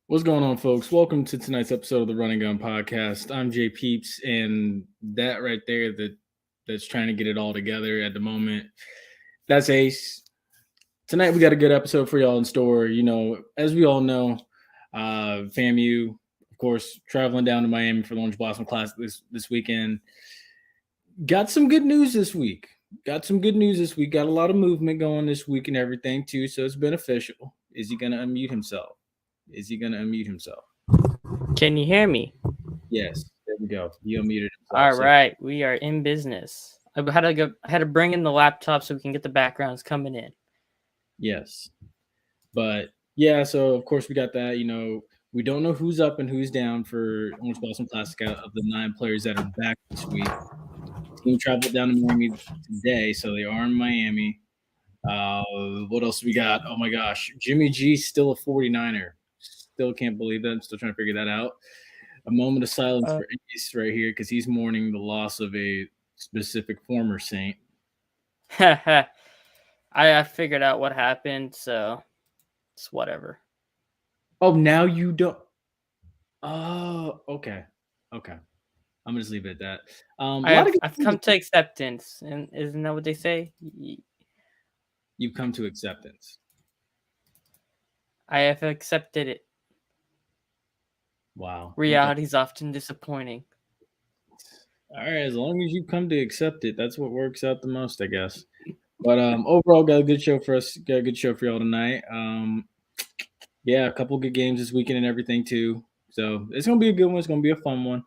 What's going on, folks? Welcome to tonight's episode of the Running Gun Podcast. I'm JPeeps, and that right there, that's trying to get it all together at the moment, that's Ace. Tonight we got a good episode for y'all in store. You know, as we all know, FAMU, of course, traveling down to Miami for the Orange Blossom Classic this weekend. Got some good news this week. Got a lot of movement going this week and everything too, so it's beneficial. Is he gonna unmute himself? Can you hear me? Yes, there we go. You unmuted himself. All right, we are in business. I had to bring in the laptop so we can get the backgrounds coming in. Yes, but yeah. So of course we got that. You know, we don't know who's up and who's down for Orange Blossom Classic out of the 9 players that are back this week. The team traveled down to Miami today, so they are in Miami. What else we got? Oh my gosh, Jimmy G still a 49er. Still can't believe that. I'm still trying to figure that out. A moment of silence for Ace right here because he's mourning the loss of a specific former Saint. I figured out what happened, so it's whatever. Oh, now you don't. Oh, okay. I'm gonna just leave it at that. I've come to acceptance, and isn't that what they say? You've come to acceptance. I have accepted it. Wow. Reality is often disappointing. All right, as long as you come to accept it, that's what works out the most, I guess. But overall, got a good show for us. Got a good show for y'all tonight. Yeah, a couple good games this weekend and everything too. So it's gonna be a good one. It's gonna be a fun one.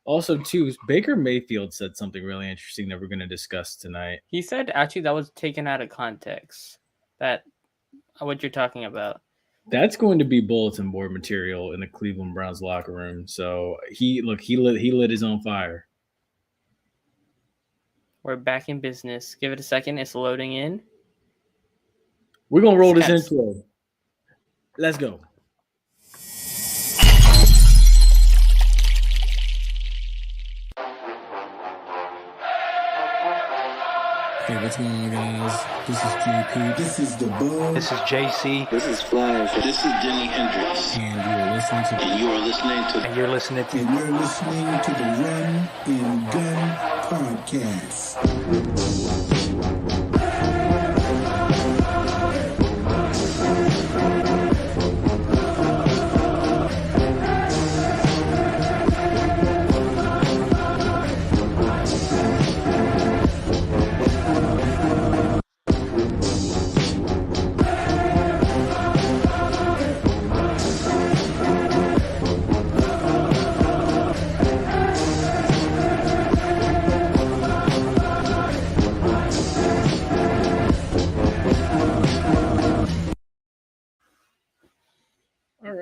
Also, too, Baker Mayfield said something really interesting that we're going to discuss tonight. He said actually that was taken out of context. That what you're talking about. That's going to be bulletin board material in the Cleveland Browns locker room. So he lit his own fire. We're back in business. Give it a second. It's loading in. We're gonna roll this intro. Let's go. Hey, what's going on, guys? This is JP. This is the Bug. This is JC. This is Flash. This is Jimi Hendrix. And you're listening to And you're listening to the Run and Gun Podcast.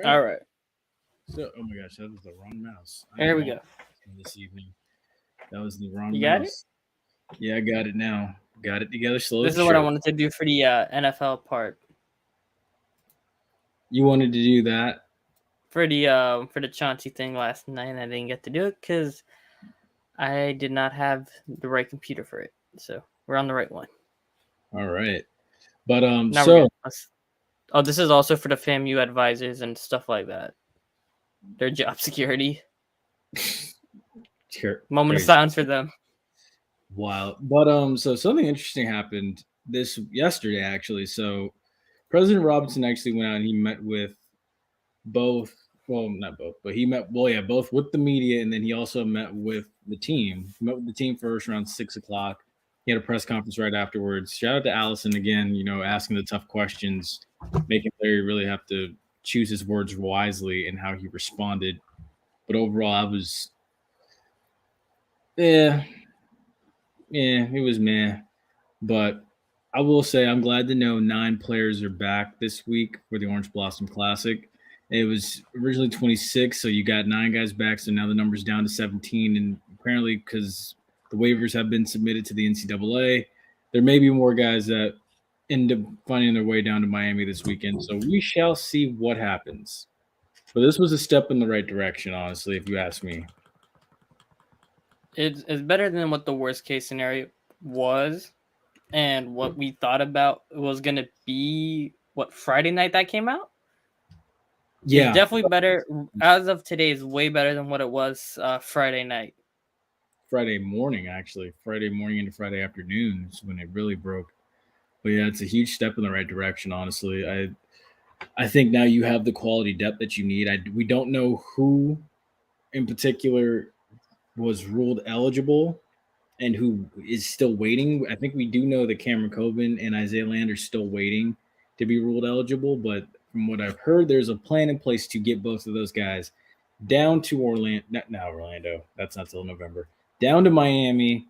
All right. So, oh my gosh, that was the wrong mouse. There we go. This evening, that was the wrong mouse. You got it? Yeah, I got it now. Got it together slowly. This is what I wanted to do for the NFL part. You wanted to do that for the Chauncey thing last night, and I didn't get to do it because I did not have the right computer for it. So we're on the right one. All right, but this is also for the FAMU advisors and stuff like that. Their job security. Moment of silence for them. Wow. But so something interesting happened yesterday actually. So President Robinson actually went out and he met with both. Well, not both, but he met. Well, yeah, both with the media, and then he also met with the team. He met with the team first around 6:00. He had a press conference right afterwards. Shout out to Allison again. You know, asking the tough questions, making Larry really have to choose his words wisely and how he responded. But overall, I was, it was meh. But I will say I'm glad to know 9 players are back this week for the Orange Blossom Classic. It was originally 26, so you got 9 guys back. So now the number's down to 17. And apparently, because the waivers have been submitted to the NCAA, there may be more guys that end up finding their way down to Miami this weekend. So we shall see what happens. But this was a step in the right direction, honestly, if you ask me. It's better than what the worst case scenario was and what we thought about was going to be, Friday night that came out? Yeah, It's definitely better as of today. Is way better than what it was Friday night. Friday morning, actually. Friday morning into Friday afternoon is when it really broke. But yeah, it's a huge step in the right direction, honestly. I think now you have the quality depth that you need. We don't know who in particular was ruled eligible and who is still waiting. I think we do know that Cameron Coben and Isaiah Land are still waiting to be ruled eligible, but from what I've heard, there's a plan in place to get both of those guys down to Orlando. Not Orlando. That's not till November. Down to Miami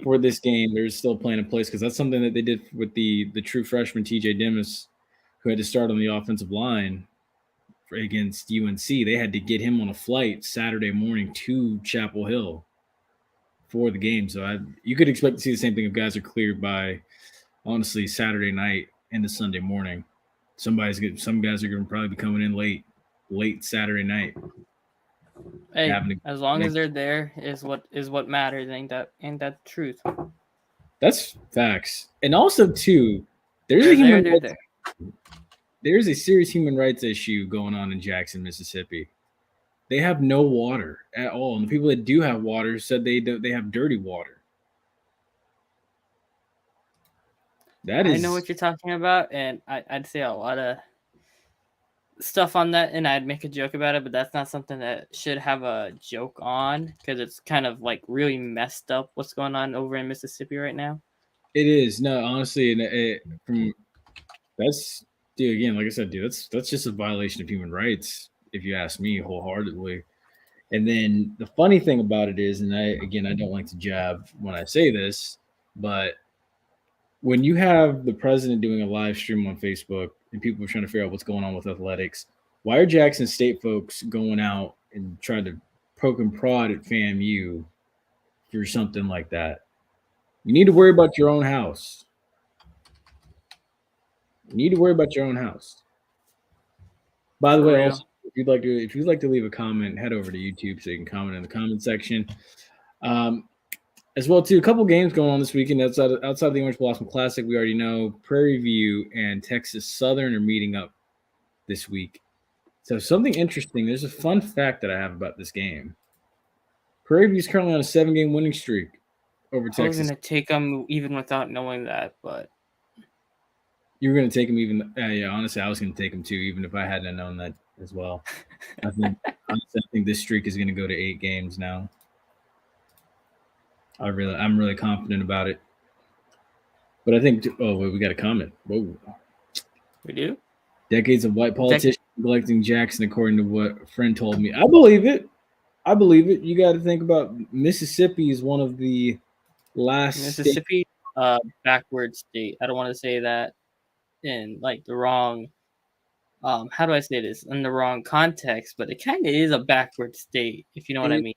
for this game. There's still a plan in place because that's something that they did with the true freshman TJ Demas, who had to start on the offensive line against UNC. They had to get him on a flight Saturday morning to Chapel Hill for the game. So you could expect to see the same thing if guys are cleared by, honestly, Saturday night into Sunday morning. Some guys are going to probably be coming in late Saturday night. Hey, as long as they're there is what matters. Ain't that the truth? That's facts. And also too, there's a serious human rights issue going on in Jackson, Mississippi. They have no water at all, and the people that do have water said they have dirty water. I know what you're talking about, and I'd say a lot of stuff on that, and I'd make a joke about it, but that's not something that should have a joke on because it's kind of like really messed up what's going on over in Mississippi right now. It is. No, honestly, that's, dude, again, like I said, dude, that's just a violation of human rights, if you ask me wholeheartedly. And then the funny thing about it is, and I don't like to jab when I say this, but when you have the president doing a live stream on Facebook and people are trying to figure out what's going on with athletics, why are Jackson State folks going out and trying to poke and prod at FAMU for something like that? You need to worry about your own house. By the way, also, if you'd like to leave a comment, head over to YouTube so you can comment in the comment section. As well, too, a couple games going on this weekend outside of the Orange Blossom Classic. We already know Prairie View and Texas Southern are meeting up this week. So something interesting. There's a fun fact that I have about this game. Prairie View is currently on a 7-game winning streak over Texas. I was going to take them even without knowing that, but you were going to take them even. Yeah, honestly, I was going to take them too, even if I hadn't known that as well. I think this streak is going to go to 8 games now. I'm really confident about it. But I think, we got a comment. Whoa. We do? Decades of white politicians neglecting Jackson, according to what a friend told me. I believe it. You got to think about Mississippi is one of the last Mississippi, backward state. I don't want to say that in like the wrong, how do I say this? In the wrong context, but it kind of is a backward state, if you know what I mean.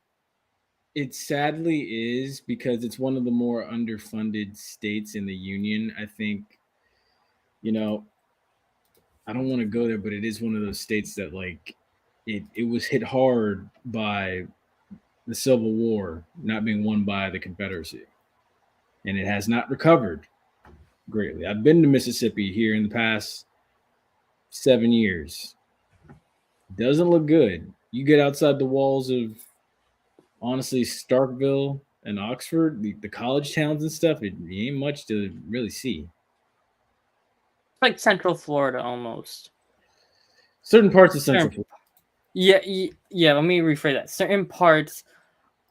It sadly is because it's one of the more underfunded states in the union. I think, I don't want to go there, but it is one of those states that like it was hit hard by the Civil War not being won by the Confederacy. And it has not recovered greatly. I've been to Mississippi here in the past 7 years. Doesn't look good. You get outside the walls of, honestly, Starkville and Oxford, the college towns and stuff, it ain't much to really see. It's like Central Florida almost. Certain parts of Central Florida. Yeah, let me rephrase that. Certain parts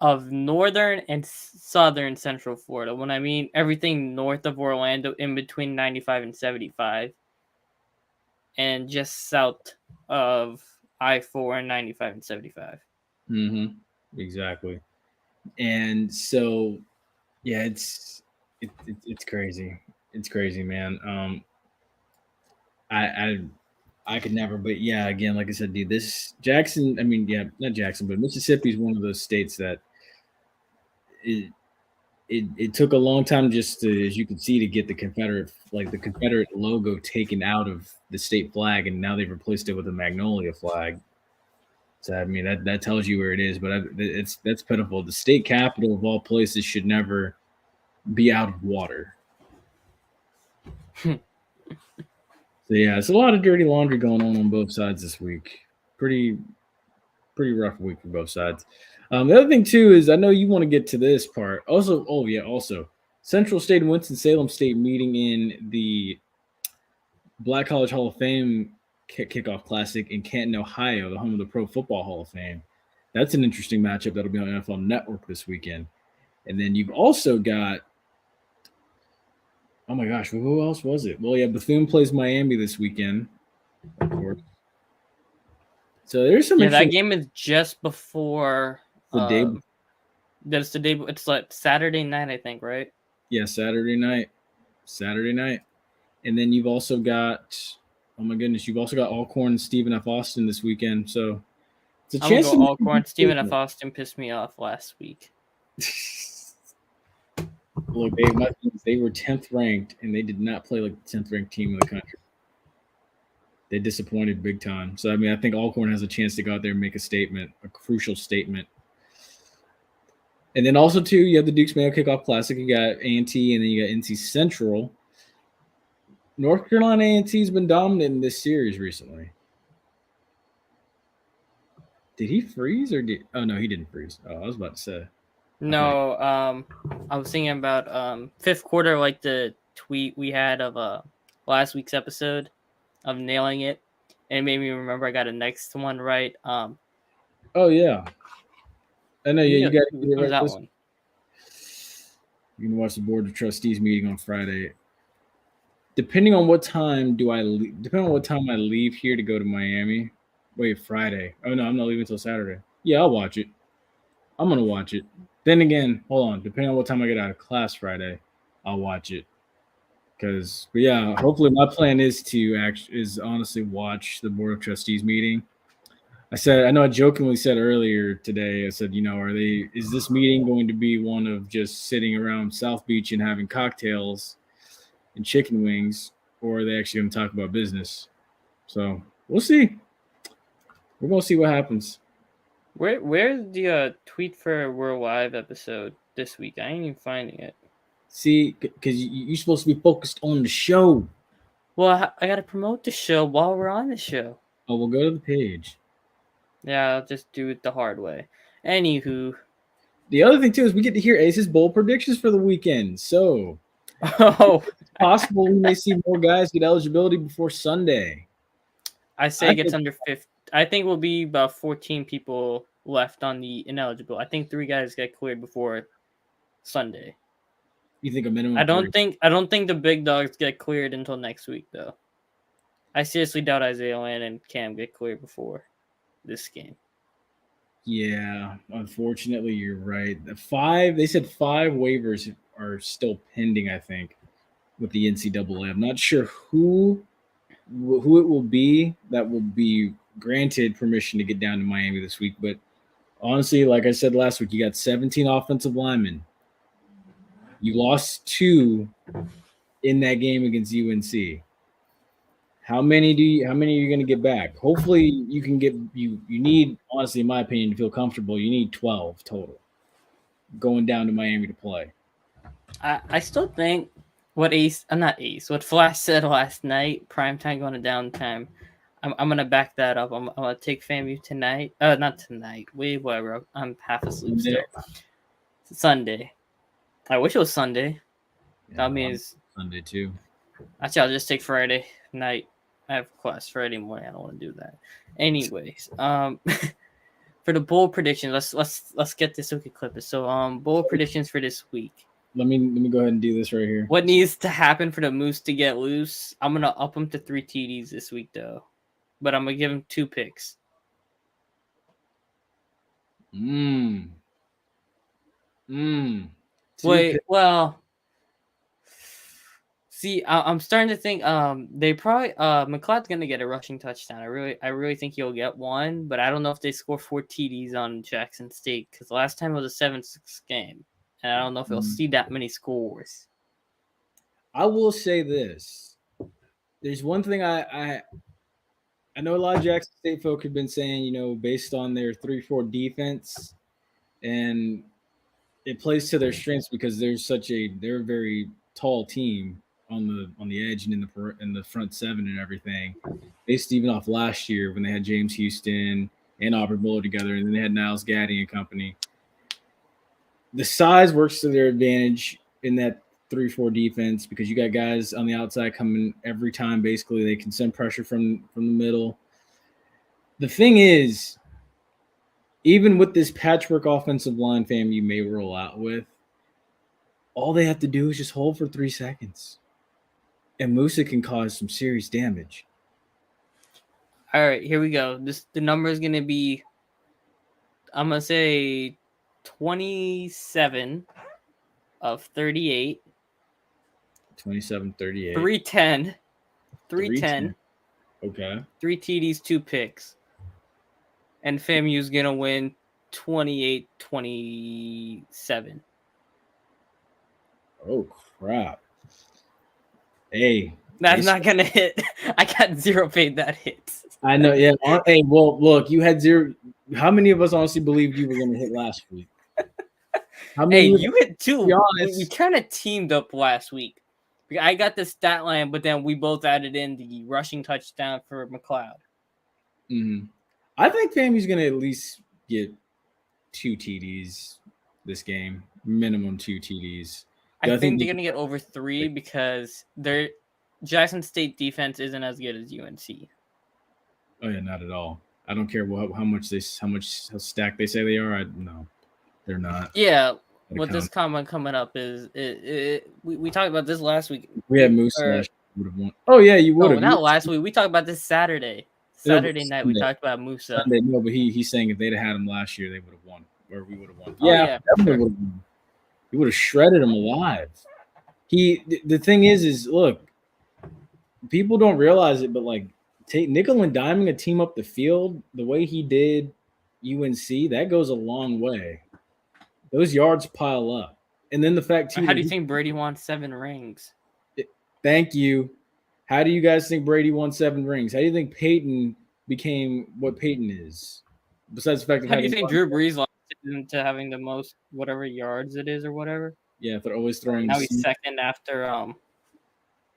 of northern and southern Central Florida. When I mean everything north of Orlando, in between 95 and 75, and just south of I-4 and 95 and 75. Mm-hmm. Exactly. And so, yeah, it's crazy. It's crazy, man. I could never, but yeah, again, like I said, dude, this Jackson, not Jackson, but Mississippi is one of those states that it took a long time just to, as you can see, to get the Confederate logo taken out of the state flag, and now they've replaced it with a magnolia flag. So that tells you where it is, but that's pitiful. The state capital of all places should never be out of water. So yeah, it's a lot of dirty laundry going on both sides this week. pretty rough week for both sides. The other thing too is I know you want to get to this part. Also, Central State and Winston-Salem State meeting in the Black College Hall of Fame kickoff classic in Canton, Ohio, the home of the Pro Football Hall of Fame. That's an interesting matchup that'll be on NFL Network this weekend. And then you've also got, oh my gosh, who else was it? Well, yeah, Bethune plays Miami this weekend, of course. So there's some. Yeah, that game is just before. The day. That's the day. It's like Saturday night, I think, right? Yeah, Saturday night. And then you've also got, oh my goodness, you've also got Alcorn and Stephen F. Austin this weekend. So it's a chance to Alcorn. Stephen F. Austin pissed me off last week. Look, they were 10th ranked, and they did not play like the 10th ranked team in the country. They disappointed big time. So, I mean, I think Alcorn has a chance to go out there and make a statement, a crucial statement. And then also, too, you have the Dukes Mayo Kickoff Classic. You got A&T, and then you got NC Central. North Carolina A&T has been dominant in this series recently. Did he freeze or did? Oh no, he didn't freeze. Oh, I was about to say. No, I was thinking about fifth quarter, like the tweet we had of last week's episode of nailing it, and it made me remember I got a next one right. Oh yeah, I know. Yeah, you got to get right that one. You can watch the Board of Trustees meeting on Friday. Depending on what time I leave here to go to Miami. Wait, Friday. Oh no, I'm not leaving until Saturday. Yeah, I'll watch it. I'm gonna watch it. Then again, hold on. Depending on what time I get out of class Friday, I'll watch it. But yeah, hopefully my plan is honestly watch the Board of Trustees meeting. I know I jokingly said earlier today, I said, is this meeting going to be one of just sitting around South Beach and having cocktails and chicken wings, or are they actually going to talk about business? So we'll see. We're going to see what happens. Where's the tweet for World Live episode this week? I ain't even finding it. See, because you're supposed to be focused on the show. Well, I got to promote the show while we're on the show. Oh, we'll go to the page. Yeah, I'll just do it the hard way. Anywho. The other thing, too, is we get to hear Ace's bowl predictions for the weekend. So, it's possible we may see more guys get eligibility before Sunday. I say it gets under 50. I think we'll be about 14 people left on the ineligible. I think 3 guys get cleared before Sunday. You think a minimum? I don't think the big dogs get cleared until next week, though. I seriously doubt Isaiah Land and Cam get cleared before this game. Yeah, unfortunately, you're right. They said 5 waivers are still pending, I think, with the NCAA. I'm not sure who it will be that will be granted permission to get down to Miami this week. But honestly, like I said last week, you got 17 offensive linemen. You lost 2 in that game against UNC. How many are you going to get back? Hopefully you can get you need, honestly, in my opinion, to feel comfortable, you need 12 total going down to Miami to play. I still think what Flash said last night, primetime going to downtime, I'm going to back that up. I'm going to take FAMU tonight. Not tonight. Whatever. I'm half asleep still. Sunday. I wish it was Sunday. Yeah, that means Sunday too. Actually, I'll just take Friday night. I have class Friday morning. I don't want to do that. Anyways, for the bowl predictions, let's get this so we can clip it. So, bowl predictions for this week. Let me go ahead and do this right here. What needs to happen for the Moose to get loose? I'm gonna up them to 3 TDs this week, though, but I'm gonna give them 2 picks. Wait, well, see, I'm starting to think they probably McLeod's gonna get a rushing touchdown. I really think he'll get one, but I don't know if they score 4 TDs on Jackson State because the last time it was a 7-6 game, and I don't know if we'll see that many scores. I will say this: there's one thing I know a lot of Jackson State folk have been saying, based on their 3-4 defense, and it plays to their strengths because they're a very tall team. on the edge and in the front seven and everything. Based even off last year when they had James Houston and Aubrey Miller together, and then they had Niles Gaddy and company. The size works to their advantage in that 3-4 defense because you got guys on the outside coming every time. Basically, they can send pressure from the middle. The thing is, even with this patchwork offensive line, fam, you may roll out with, all they have to do is just hold for 3 seconds. And Musa can cause some serious damage. All right, here we go. The number is going to be, I'm going to say 27 of 38. 27-38. 310. 310. Okay. 3 TDs, 2 picks. And FAMU's going to win 28-27. Oh, crap. Hey. That's not going to hit. I got 0 paid that hits. I know, yeah. Hey, well, look, you had 0. How many of us honestly believed you were going to hit last week? How many? Hey, you hit 2. Be honest. We kind of teamed up last week. I got the stat line, but then we both added in the rushing touchdown for McLeod. Mm-hmm. I think FAMU's going to at least get 2 TDs this game, minimum 2 TDs. I think they're going to get over 3 because their Jackson State defense isn't as good as UNC. Oh yeah, not at all. I don't care how stacked they say they are. No, they're not. Yeah. What this comment coming up is we talked about this last week. We had Moose would have won. Oh yeah, you would have. No, not last week. We talked about this Saturday. Saturday night we talked about Musa. Sunday, no, but he's saying if they'd have had him last year, they would have won, or we would have won. Oh, yeah, definitely would have won. He would have shredded him alive. The thing is look, people don't realize it, but like take nickel and diming a team up the field the way he did UNC, that goes a long way. Those yards pile up. And then the fact too. How do you think Brady won 7 rings? Thank you. How do you guys think Brady won 7 rings? How do you think Peyton became what Peyton is? Besides the fact of how do you think Drew Brees lost into having the most whatever yards it is or whatever? Yeah, they're always throwing. Now he's second after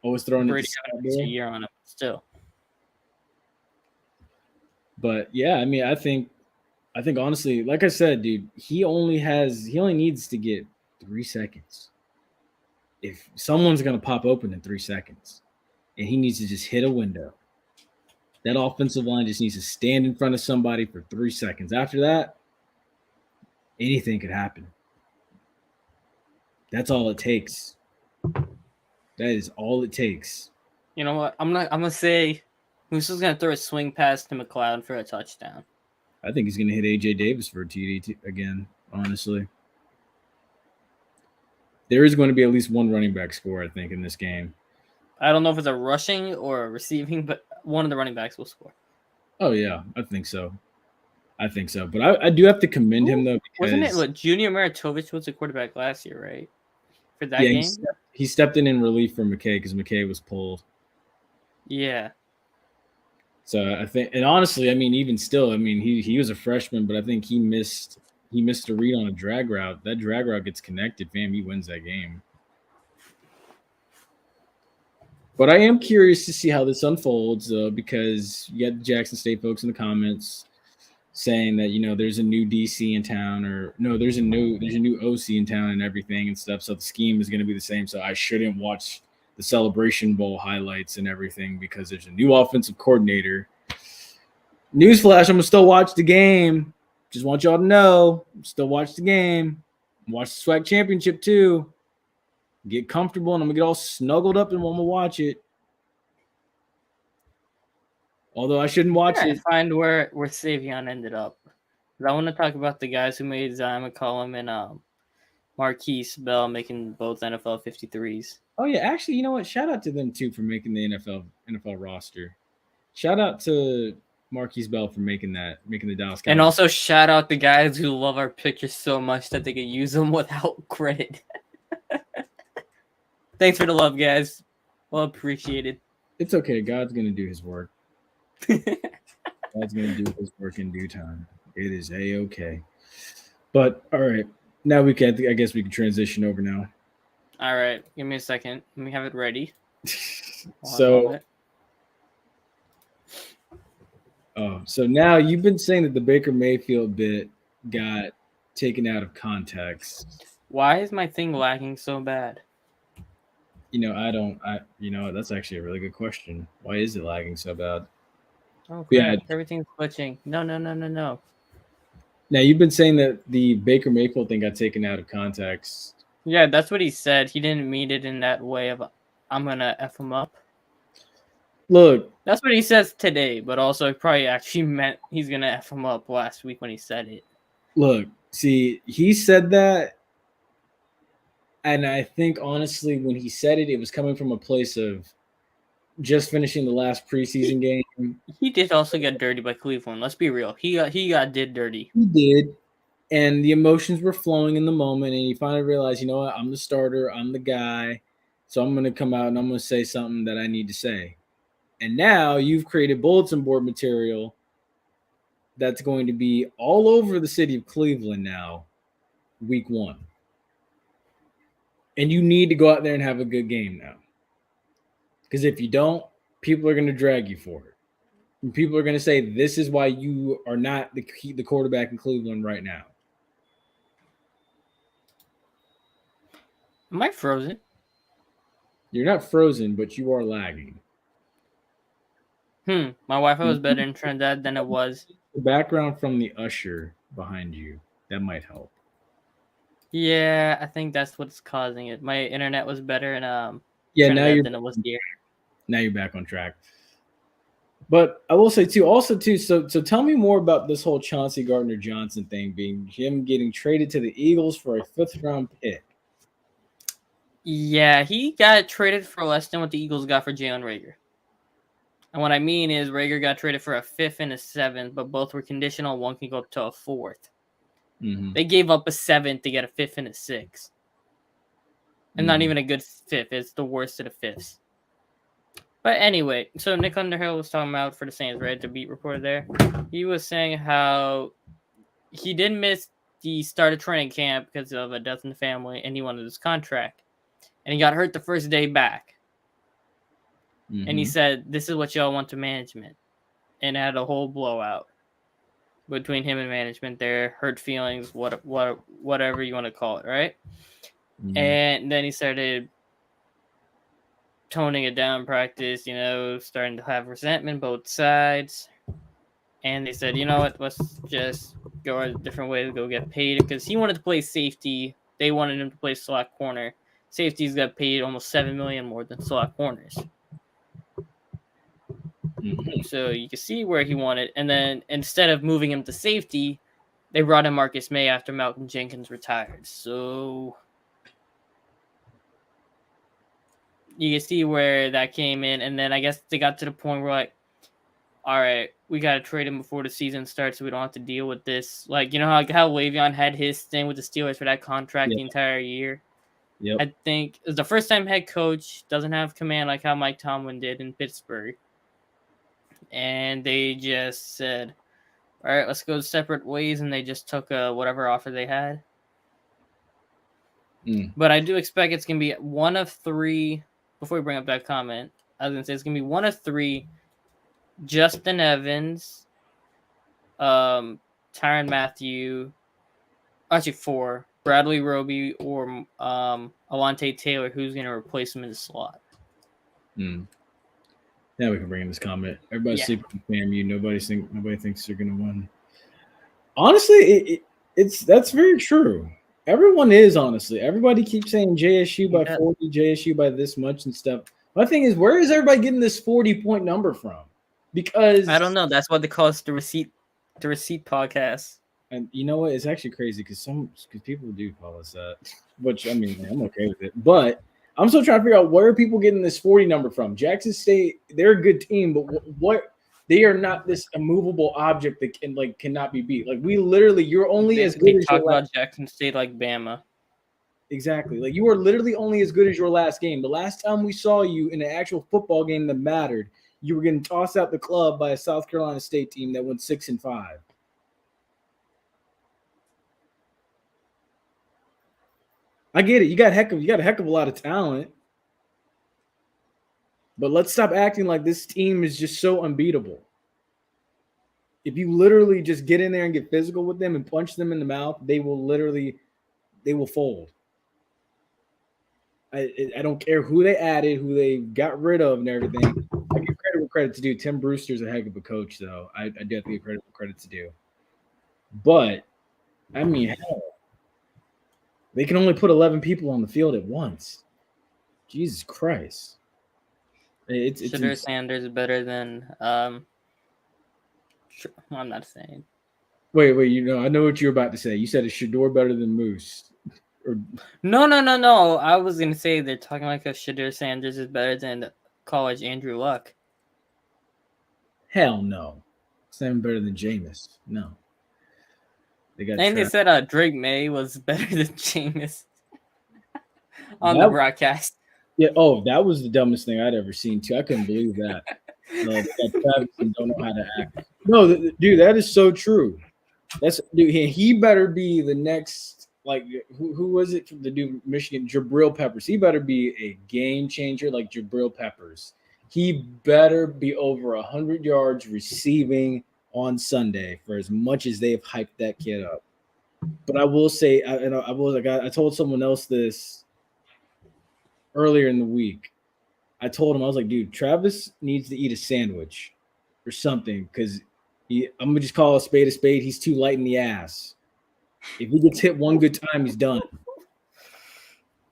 always throwing Brady having a year on him still. But yeah, I mean, I think honestly, like I said, dude, he only needs to get 3 seconds. If someone's gonna pop open in 3 seconds, and he needs to just hit a window, that offensive line just needs to stand in front of somebody for 3 seconds. After that, anything could happen. That's all it takes. That is all it takes. You know what? I'm gonna say Musa's gonna throw a swing pass to McLeod for a touchdown. I think he's gonna hit AJ Davis for a TD again, honestly. There is going to be at least one running back score, I think, in this game. I don't know if it's a rushing or a receiving, but one of the running backs will score. Oh, yeah, I think so. But I do have to commend him, though. Wasn't it what Junior Maratovich was the quarterback last year, right? For that game? He stepped in relief for McKay because McKay was pulled. Yeah. So I think, and honestly, I mean, even still, I mean, he was a freshman, but I think he missed a read on a drag route. That drag route gets connected, fam. He wins that game. But I am curious to see how this unfolds, though, because you got the Jackson State folks in the comments saying that, you know, there's a new DC in town, or no, there's a new OC in town and everything and stuff. So the scheme is going to be the same. So I shouldn't watch the Celebration Bowl highlights and everything because there's a new offensive coordinator. Newsflash, I'm going to still watch the game. Just want y'all to know, still watch the game. Watch the SWAC championship too. Get comfortable, and I'm going to get all snuggled up and I'm going to watch it. Although I shouldn't watch it. Find where Savion ended up. I want to talk about the guys who made Zion McCollum and Marquise Bell making both NFL 53s. Oh, yeah. Actually, you know what? Shout out to them, too, for making the NFL roster. Shout out to Marquise Bell for making the Dallas Cowboys. And also shout out the guys who love our pictures so much that they can use them without credit. Thanks for the love, guys. Well appreciated. It's okay. God's going to do his work. God's going to do his work in due time. It is A-okay. But, all right. Now I guess we can transition over now. All right. Give me a second. Let me have it ready. So now you've been saying that the Baker Mayfield bit got taken out of context. Why is my thing lagging so bad? That's actually a really good question. Why is it lagging so bad? Oh Yeah. crap! Everything's glitching. No. Now you've been saying that the Baker Mayfield thing got taken out of context. Yeah, that's what he said. He didn't mean it in that way of I'm gonna F him up. Look, That's what he says today, but also probably actually meant he's gonna F him up last week when he said it. Look, see, he said that, and I think honestly, when he said it, it was coming from a place of just finishing the last preseason game. He did also get dirty by Cleveland. Let's be real. He got did dirty. He did, and the emotions were flowing in the moment, and he finally realized, you know what, I'm the starter, I'm the guy, so I'm going to come out and I'm going to say something that I need to say. And now you've created bulletin board material that's going to be all over the city of Cleveland now, week 1. And you need to go out there and have a good game now. Because if you don't, people are going to drag you for it. And people are going to say, this is why you are not the quarterback in Cleveland right now. Am I frozen? You're not frozen, but you are lagging. My Wi-Fi was better in Trinidad than it was. The background from the usher behind you, that might help. Yeah, I think that's what's causing it. My internet was better in Trinidad than it was here. Now you're back on track. But I will say too, so tell me more about this whole Chauncey Gardner-Johnson thing, being him getting traded to the Eagles for a 5th round pick. Yeah, he got traded for less than what the Eagles got for Jalen Reagor. And what I mean is Reagor got traded for a 5th and a 7th, but both were conditional. One can go up to a 4th. Mm-hmm. They gave up a 7th to get a 5th and a 6th. And not even a good 5th. It's the worst of the 5ths. But anyway, so Nick Underhill was talking about for the Saints, right? The beat reporter there. He was saying how he did miss the start of training camp because of a death in the family, and he wanted his contract. And he got hurt the first day back. Mm-hmm. And he said, this is what y'all want to management. And had a whole blowout between him and management there. Hurt feelings, whatever you want to call it, right? Mm-hmm. And then he started toning it down in practice, starting to have resentment both sides. And they said, you know what, let's just go a different way to go get paid. Because he wanted to play safety. They wanted him to play slot corner. Safeties got paid almost $7 million more than slot corners. Mm-hmm. So you can see where he wanted. And then instead of moving him to safety, they brought in Marcus May after Malcolm Jenkins retired. So you can see where that came in. And then I guess they got to the point where, like, all right, we got to trade him before the season starts so we don't have to deal with this. Like, you know how Le'Veon had his thing with the Steelers for that contract the entire year? Yep. I think it's the first time head coach doesn't have command like how Mike Tomlin did in Pittsburgh. And they just said, all right, let's go separate ways. And they just took whatever offer they had. But I do expect it's going to be one of 3. Before we bring up that comment, I was going to say it's going to be one of 3. Justin Evans, Tyrann Mathieu, actually 4. Bradley Roby or Alontae Taylor, who's going to replace him in the slot. Now we can bring in this comment. Everybody's sleeping with FAMU. Nobody thinks they're going to win. Honestly, that's very true. Everyone is, honestly. Everybody keeps saying JSU by 40, JSU by this much and stuff. My thing is, where is everybody getting this 40-point number from? Because I don't know. That's what they call us the receipt podcast. And you know what? It's actually crazy because people do call us that, which I mean, I'm okay with it. But I'm still trying to figure out where are people getting this 40 number from. Jackson State, they're a good team, but what they are not this immovable object that cannot be beat. Like we literally, you're only as good as talk about Jackson State like Bama. Exactly. Like you are literally only as good as your last game. The last time we saw you in an actual football game that mattered, you were getting tossed out the club by a South Carolina State team that went 6-5. I get it. You got a heck of a lot of talent. But let's stop acting like this team is just so unbeatable. If you literally just get in there and get physical with them and punch them in the mouth, they will fold. I don't care who they added, who they got rid of, and everything. I give credit where credit's due. Tim Brewster's a heck of a coach, though. I definitely give credit where credit's due. But I mean, hell, they can only put 11 people on the field at once. Jesus Christ! It's Shadur Sanders is better than I'm not saying. Wait. I know what you're about to say. You said is Shador better than Moose? No. I was gonna say they're talking like a Shadur Sanders is better than college Andrew Luck. Hell no. It's not even better than Jameis. No. They said Drake May was better than Jameis on the broadcast. Yeah. Oh, that was the dumbest thing I'd ever seen too. I couldn't believe that. That Travis don't know how to act. No, dude, that is so true. He better be the next. Like who was it from the dude Michigan? Jabril Peppers. He better be a game changer like Jabril Peppers. He better be over 100 yards receiving on Sunday for as much as they've hyped that kid up. But I will say, I told someone else this earlier in the week. I told him, I was like, dude, Travis needs to eat a sandwich or something because I'm gonna just call a spade a spade. He's too light in the ass. If he gets hit one good time, he's done.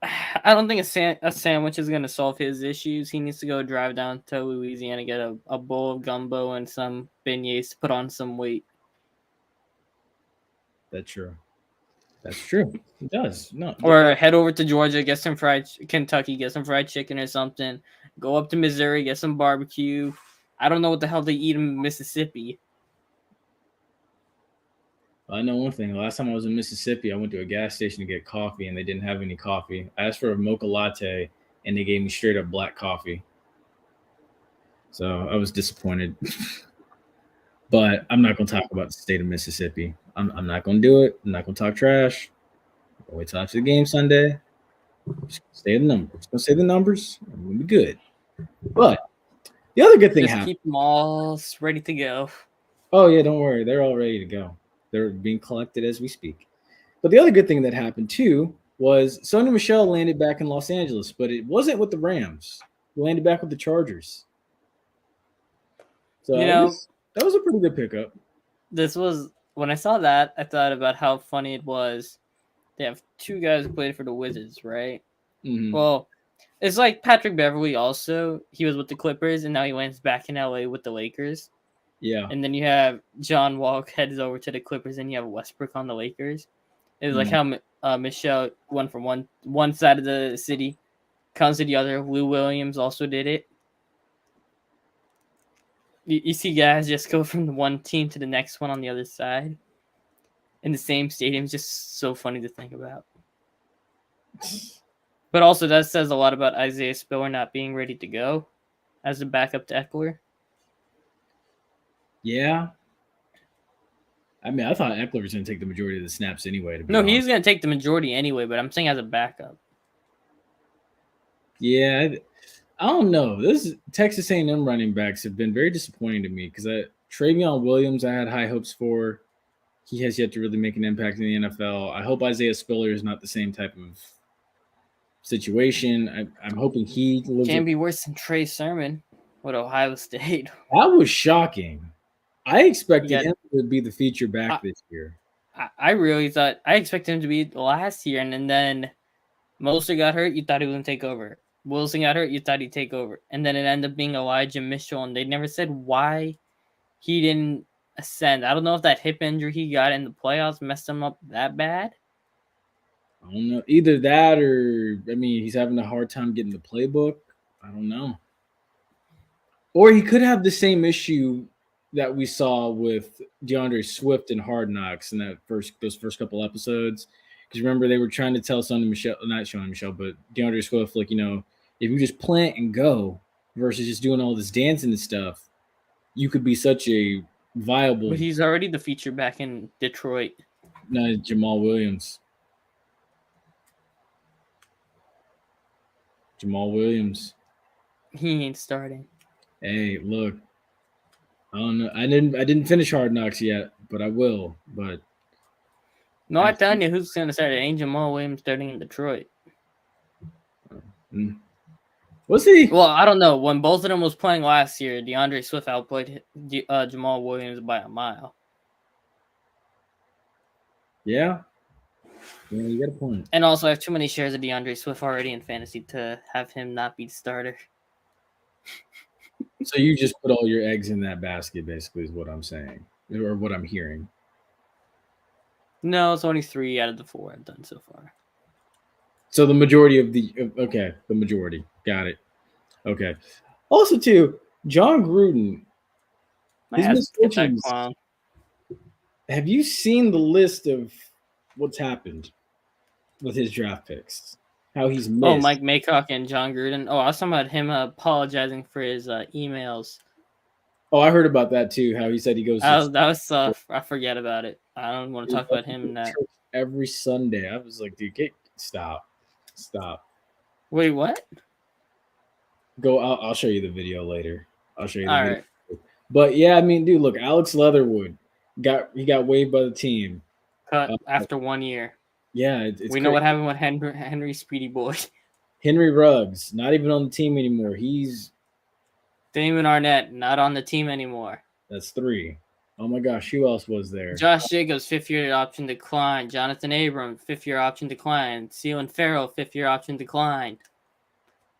I don't think a sandwich is going to solve his issues. He needs to go drive down to Louisiana, get a bowl of gumbo and some beignets to put on some weight. That's true. He does. No. Or head over to Georgia, get some Kentucky, get some fried chicken or something. Go up to Missouri, get some barbecue. I don't know what the hell they eat in Mississippi. I know one thing. Last time I was in Mississippi, I went to a gas station to get coffee, and they didn't have any coffee. I asked for a mocha latte, and they gave me straight up black coffee. So I was disappointed. But I'm not going to talk about the state of Mississippi. I'm not going to do it. I'm not going to talk trash. I'll wait till after the game Sunday. Just say the numbers. Going to say the numbers. I'm going to be good. But the other good thing happened. Keep them all ready to go. Oh, yeah, don't worry. They're all ready to go. They're being collected as we speak. But the other good thing that happened, too, was Sony Michel landed back in Los Angeles, but it wasn't with the Rams. He landed back with the Chargers. So that was a pretty good pickup. When I saw that, I thought about how funny it was. They have two guys who played for the Wizards, right? Mm-hmm. Well, it's like Patrick Beverley also. He was with the Clippers, and now he lands back in LA with the Lakers. Yeah. And then you have John Wall heads over to the Clippers, and you have Westbrook on the Lakers. It was like how Michelle went from one side of the city, comes to the other. Lou Williams also did it. You see guys just go from the one team to the next one on the other side in the same stadium. It's just so funny to think about. But also that says a lot about Isaiah Spiller not being ready to go as a backup to Eckler. Yeah. I mean, I thought Eckler was going to take the majority of the snaps anyway. He's going to take the majority anyway, but I'm saying as a backup. Yeah, I don't know. Texas A&M running backs have been very disappointing to me because Travion Williams, I had high hopes for. He has yet to really make an impact in the NFL. I hope Isaiah Spiller is not the same type of situation. I'm hoping he can't be worse than Trey Sermon with Ohio State. That was shocking. I expected him to be the feature back this year. I really thought I expected him to be last year, and then Mostert got hurt. You thought he was going to take over. Wilson got hurt. You thought he'd take over. And then it ended up being Elijah Mitchell, and they never said why he didn't ascend. I don't know if that hip injury he got in the playoffs messed him up that bad. I don't know. Either that or, he's having a hard time getting the playbook. I don't know. Or he could have the same issue that we saw with DeAndre Swift in Hard Knocks in those first couple episodes. Because remember, they were trying to tell not Sony Michel, but DeAndre Swift, if you just plant and go versus just doing all this dancing and stuff, you could be such a viable. But he's already the feature back in Detroit. No, Jamal Williams. He ain't starting. Hey, look, I don't know. I didn't finish Hard Knocks yet, but I will. But No, I'm telling you, who's gonna start? It ain't Jamal Williams starting in Detroit. we'll see. Well, I don't know. When both of them was playing last year, DeAndre Swift outplayed Jamal Williams by a mile. Yeah, you got a point. And also, I have too many shares of DeAndre Swift already in fantasy to have him not be the starter. So you just put all your eggs in that basket, basically, is what I'm saying, or what I'm hearing. No, it's only 3 out of the 4 I've done so far. So the majority of the majority. Got it. Okay. Also, too, John Gruden. His misfortunes. Have you seen the list of what's happened with his draft picks? How he's missed. Oh, Mike Maycock and John Gruden. Oh, I was talking about him apologizing for his emails. Oh, I heard about that too. How he said he goes. That was I forget about it. I don't want to talk about him in that. Every Sunday, I was like, dude, stop. Wait, what? Go. I'll show you the video later. I'll show you. All right. But yeah, I mean, dude, look, Alex Leatherwood got waived by the team. Cut after 1 year. Yeah, we know what happened with Henry Speedy Boy. Henry Ruggs, not even on the team anymore. He's Damon Arnett, not on the team anymore. That's 3. Oh my gosh, who else was there? Josh Jacobs, 5th-year option decline. Jonathan Abram, 5th-year option decline. Ceylon Farrell, 5th-year option decline.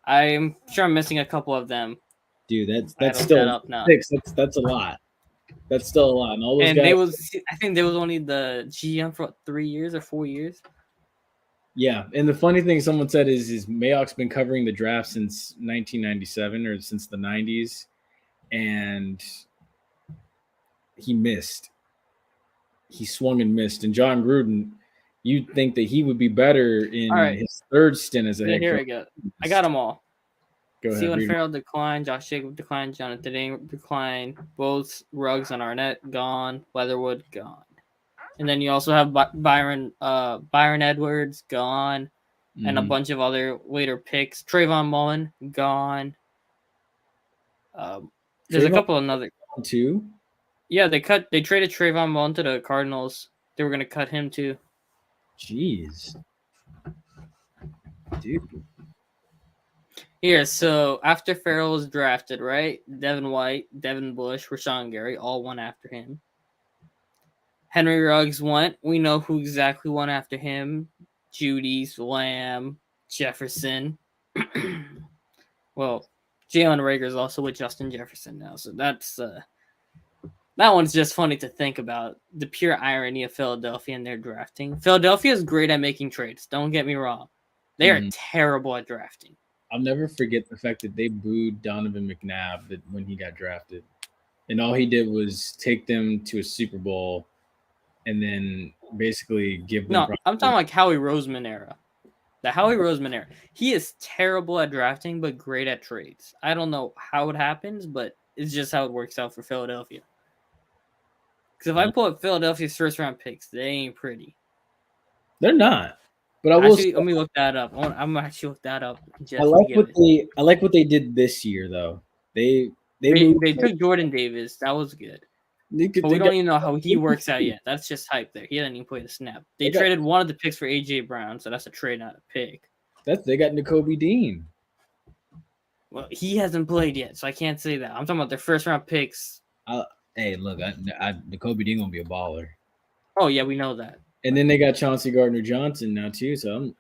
I'm sure I'm missing a couple of them. Dude, that's still 6. That's a lot. That's still a lot. And all those guys, I think there was only the GM for 3 years or 4 years. Yeah, and the funny thing someone said is Mayock's been covering the draft since 1997 or since the 90s, and he missed. He swung and missed. And John Gruden, you'd think that he would be better in his 3rd stint as a head coach. Here we go. I got them all. Go ahead. Ceylon Farrell declined. Josh Jacobs declined. Jonathan Abram declined. Both Ruggs and Arnett gone. Leatherwood gone. And then you also have Byron Edwards gone, and a bunch of other later picks. Trayvon Mullen gone. There's a couple another 2. Yeah, they traded Trayvon Mullen to the Cardinals. They were gonna cut him too. Jeez, dude. Here, so after Farrell was drafted, right? Devin White, Devin Bush, Rashawn Gary, all went after him. Henry Ruggs went. We know who exactly went after him. Judy's, Lamb, Jefferson. Well, Jalen Rager's also with Justin Jefferson now. So that's that one's just funny to think about. The pure irony of Philadelphia and their drafting. Philadelphia is great at making trades. Don't get me wrong. They are terrible at drafting. I'll never forget the fact that they booed Donovan McNabb when he got drafted. And all he did was take them to a Super Bowl and then basically give them. No, I'm talking like Howie Roseman era. The Howie Roseman era. He is terrible at drafting, but great at trades. I don't know how it happens, but it's just how it works out for Philadelphia. Because if I pull up Philadelphia's 1st-round picks, they ain't pretty. They're not. But I will actually, let me look that up. I'm actually look that up. I like what they did this year, though. They took Jordan Davis. That was good. But we don't even know how he works out yet. That's just hype there. He didn't even play the snap. They traded one of the picks for A.J. Brown, so that's a trade, not a pick. They got Nakobe Dean. Well, he hasn't played yet, so I can't say that. I'm talking about their 1st-round picks. Hey, look, Nakobe Dean gonna be a baller. Oh yeah, we know that. And then they got Chauncey Gardner-Johnson now too. So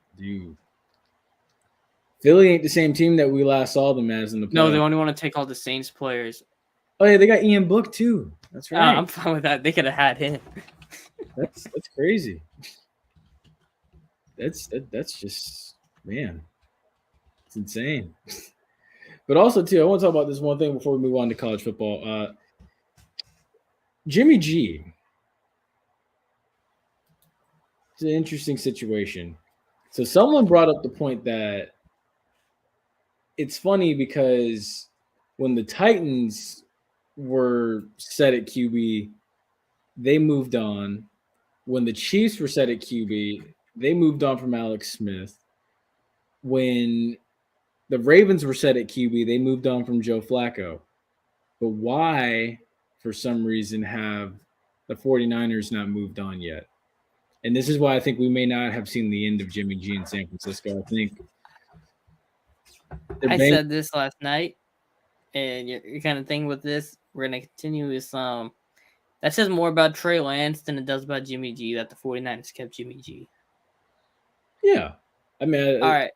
Philly ain't the same team that we last saw them as in the playoffs. No, they only want to take all the Saints players. Oh yeah, they got Ian Book too. That's right. I'm fine with that. They could have had him. That's crazy. That's just, man, it's insane. But also too, I want to talk about this one thing before we move on to college football. Jimmy G. It's an interesting situation. So someone brought up the point that it's funny because when the Titans were set at QB, they moved on. When the Chiefs were set at QB, they moved on from Alex Smith. When the Ravens were set at QB. They moved on from Joe Flacco. But why, for some reason, have the 49ers not moved on yet? And this is why I think we may not have seen the end of Jimmy G in San Francisco. I think I said this last night, and your kind of thing with this, we're gonna continue is that says more about Trey Lance than it does about Jimmy G. That the 49ers kept Jimmy G. Yeah, I mean, all right.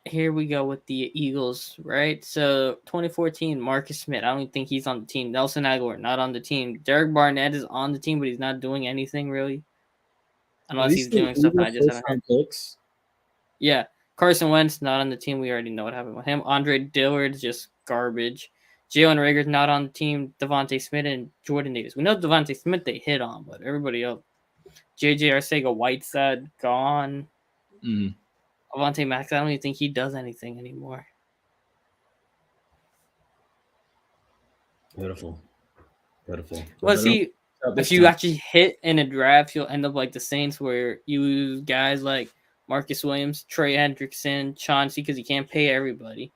Here we go with the Eagles, right? So 2014, Marcus Smith. I don't think he's on the team. Nelson Aguilar not on the team. Derek Barnett is on the team, but he's not doing anything really, unless he's doing stuff I just haven't heard. Picks. Yeah, Carson Wentz not on the team. We already know what happened with him. Andre Dillard's just garbage. Jalen Rager's not on the team. Devontae Smith and Jordan Davis. We know Devontae Smith they hit on, but everybody else. JJ Arcega-Whiteside gone. Mm-hmm. Avonte Max, I don't even think he does anything anymore. Pitiful. Well, see, if you actually hit in a draft, you'll end up like the Saints, where you lose guys like Marcus Williams, Trey Hendrickson, Chauncey, because you can't pay everybody.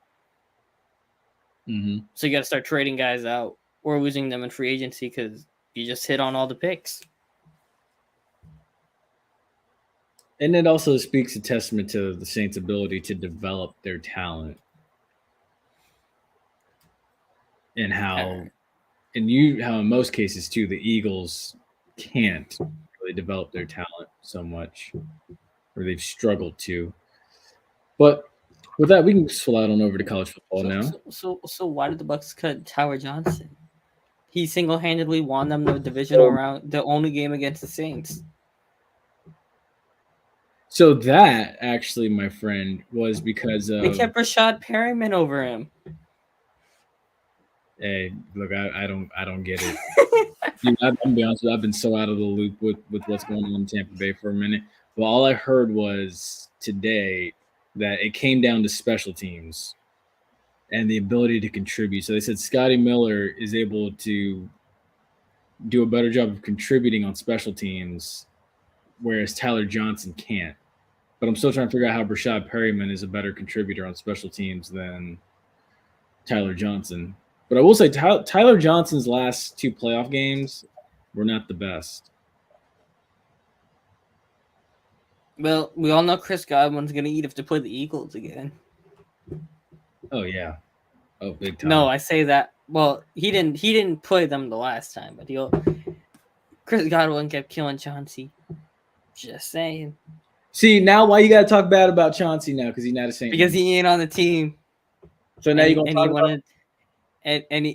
Mm-hmm. So you got to start trading guys out or losing them in free agency because you just hit on all the picks. And it also speaks a testament to the Saints' ability to develop their talent, and how in most cases too, the Eagles can't really develop their talent so much, or they've struggled to. But with that, we can slide on over to college football now. So why did the Bucs cut Tyler Johnson? He single-handedly won them the divisional round, the only game against the Saints. So that actually, my friend, was because they kept Rashad Perryman over him. Hey, look, I don't get it. Dude, I'm gonna be honest with you, I've been so out of the loop with what's going on in Tampa Bay for a minute. But all I heard was today that it came down to special teams and the ability to contribute. So they said Scotty Miller is able to do a better job of contributing on special teams, whereas Tyler Johnson can't. But I'm still trying to figure out how Rashad Perryman is a better contributor on special teams than Tyler Johnson. But I will say Tyler Johnson's last 2 playoff games were not the best. Well, we all know Chris Godwin's going to eat if they play the Eagles again. Oh, yeah. Oh, big time. No, I say that. Well, he didn't play them the last time, but Chris Godwin kept killing Chauncey. Just saying. See, now why you got to talk bad about Chauncey now? Because he's not a Saint. Because he ain't on the team. So now you're going to talk about and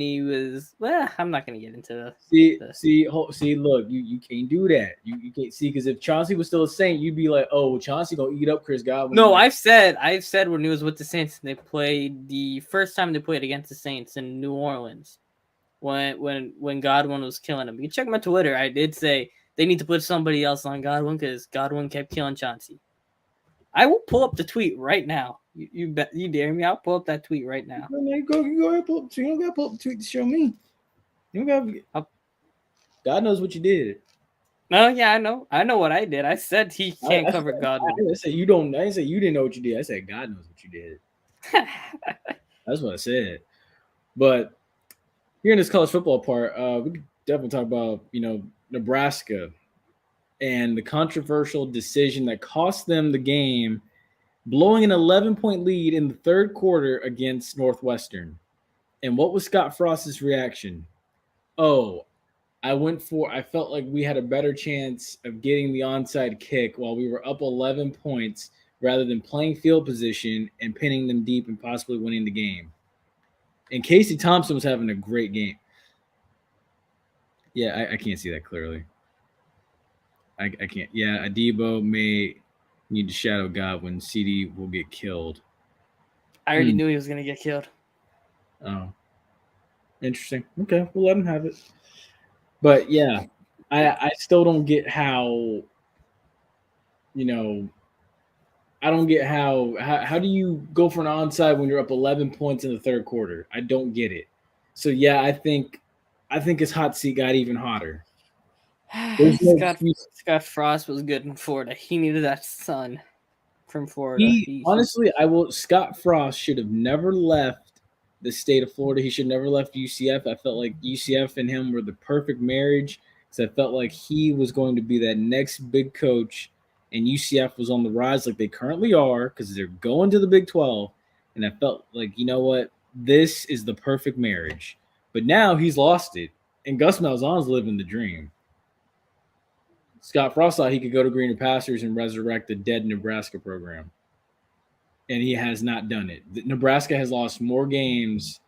he was, well, I'm not going to get into the see, look, you can't do that. You can't see, because if Chauncey was still a Saint, you'd be like, oh, Chauncey going to eat up Chris Godwin. No, I've said when he was with the Saints, they played the first time they played against the Saints in New Orleans when Godwin was killing him. You can check my Twitter. I did say they need to put somebody else on Godwin because Godwin kept killing Chauncey. I will pull up the tweet right now. You dare me? I'll pull up that tweet right now. You go ahead, pull up. You don't got to pull up the tweet to show me. You don't got. God knows what you did. No, yeah, I know what I did. I said he can't cover Godwin. I said you don't. I didn't say you didn't know what you did. I said God knows what you did. That's what I said. But here in this college football part, we could definitely talk about Nebraska and the controversial decision that cost them the game, blowing an 11-point lead in the third quarter against Northwestern. And what was Scott Frost's reaction? Oh, I felt like we had a better chance of getting the onside kick while we were up 11 points rather than playing field position and pinning them deep and possibly winning the game. And Casey Thompson was having a great game. Yeah, I can't see that clearly. I can't. Yeah, Adebo may need to shadow Godwin. CD will get killed. I already knew he was going to get killed. Oh, interesting. Okay, we'll let him have it. But yeah, I still don't get how. I don't get how do you go for an onside when you're up 11 points in the third quarter? I don't get it. So yeah, I think his hot seat got even hotter. Scott Frost was good in Florida. He needed that sun. from Florida. Honestly, Scott Frost should have never left the state of Florida. He should never left UCF. I felt like UCF and him were the perfect marriage because I felt like he was going to be that next big coach, and UCF was on the rise like they currently are because they're going to the Big 12. And I felt like, you know what? This is the perfect marriage. But now he's lost it, and Gus Malzahn's living the dream. Scott Frost thought he could go to greener pastures and resurrect the dead Nebraska program. And he has not done it. Nebraska has lost more games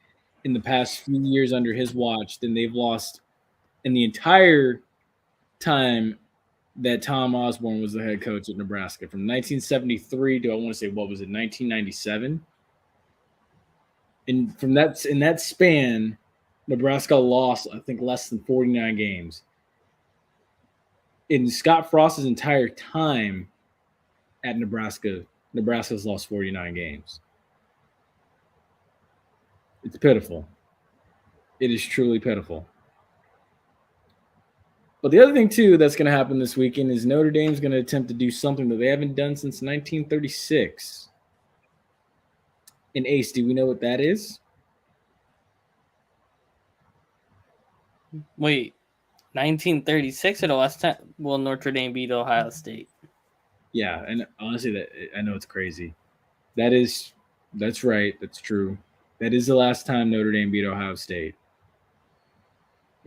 in the past few years under his watch than they've lost in the entire time that Tom Osborne was the head coach at Nebraska. From 1973 to, I want to say, what was it, 1997? And from that, in that span, Nebraska lost, I think, less than 49 games. In Scott Frost's entire time at Nebraska, Nebraska's lost 49 games. It's pitiful. It is truly pitiful. But the other thing, too, that's going to happen this weekend is Notre Dame's going to attempt to do something that they haven't done since 1936. And Ace, do we know what that is? Wait, 1936 or the last time? Well, Notre Dame beat Ohio State. Yeah, and honestly, that I know it's crazy. That's right. That's true. That is the last time Notre Dame beat Ohio State.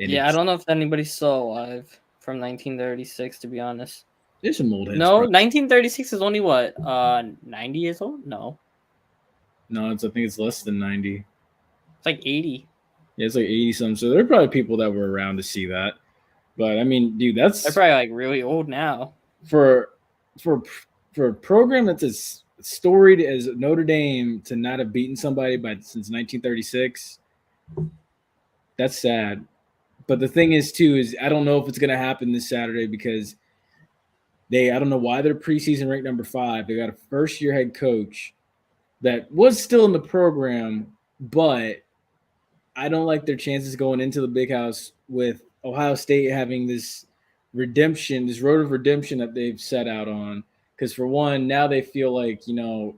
And yeah, I don't know if anybody's still alive from 1936, to be honest. There's some old heads. No, 1936 is only what? 90 years old? No. No, I think it's less than 90. It's like 80. Yeah, it's like 80 something. So there are probably people that were around to see that. But I mean, dude, They're probably like really old now. For a program that's as storied as Notre Dame to not have beaten somebody since 1936, that's sad. But the thing is, too, is I don't know if it's going to happen this Saturday because I don't know why they're preseason ranked number 5. They got a first-year head coach that was still in the program, but I don't like their chances going into the big house with Ohio State having this redemption, this road of redemption that they've set out on. Because for one, now they feel like, we're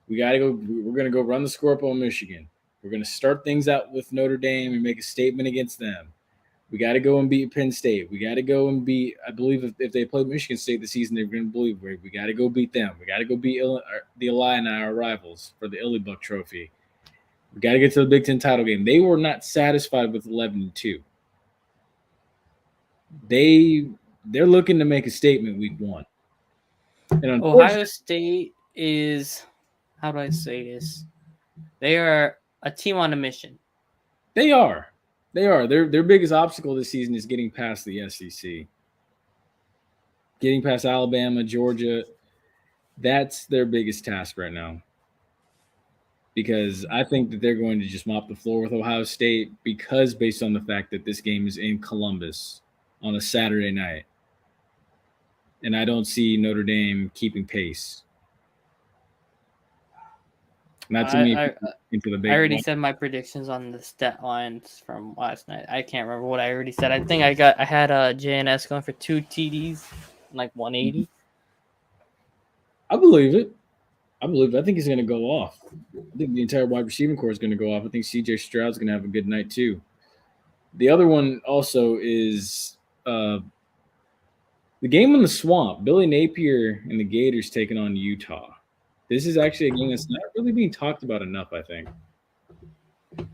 going to go run the score up on Michigan. We're going to start things out with Notre Dame and make a statement against them. We got to go and beat Penn State. We got to go and beat, I believe if they play Michigan State this season, they're going to believe we got to go beat them. We got to go beat the Illini, our rivals, for the Illybuck Trophy. We got to get to the Big Ten title game. They were not satisfied with 11-2. They're looking to make a statement week 1. And Ohio State is, how do I say this? They are a team on a mission. They are. Their biggest obstacle this season is getting past the SEC. Getting past Alabama, Georgia. That's their biggest task right now. Because I think that they're going to just mop the floor with Ohio State because based on the fact that this game is in Columbus on a Saturday night. And I don't see Notre Dame keeping pace. Not to me. Into the big I already said my predictions on the stat lines from last night. I can't remember what I already said. I think I had JNS going for 2 TDs, like 180. I believe it. I think he's going to go off. I think the entire wide receiving core is going to go off. I think CJ Stroud's going to have a good night too. The other one also is the game in the Swamp. Billy Napier and the Gators taking on Utah. This is actually a game that's not really being talked about enough, I think.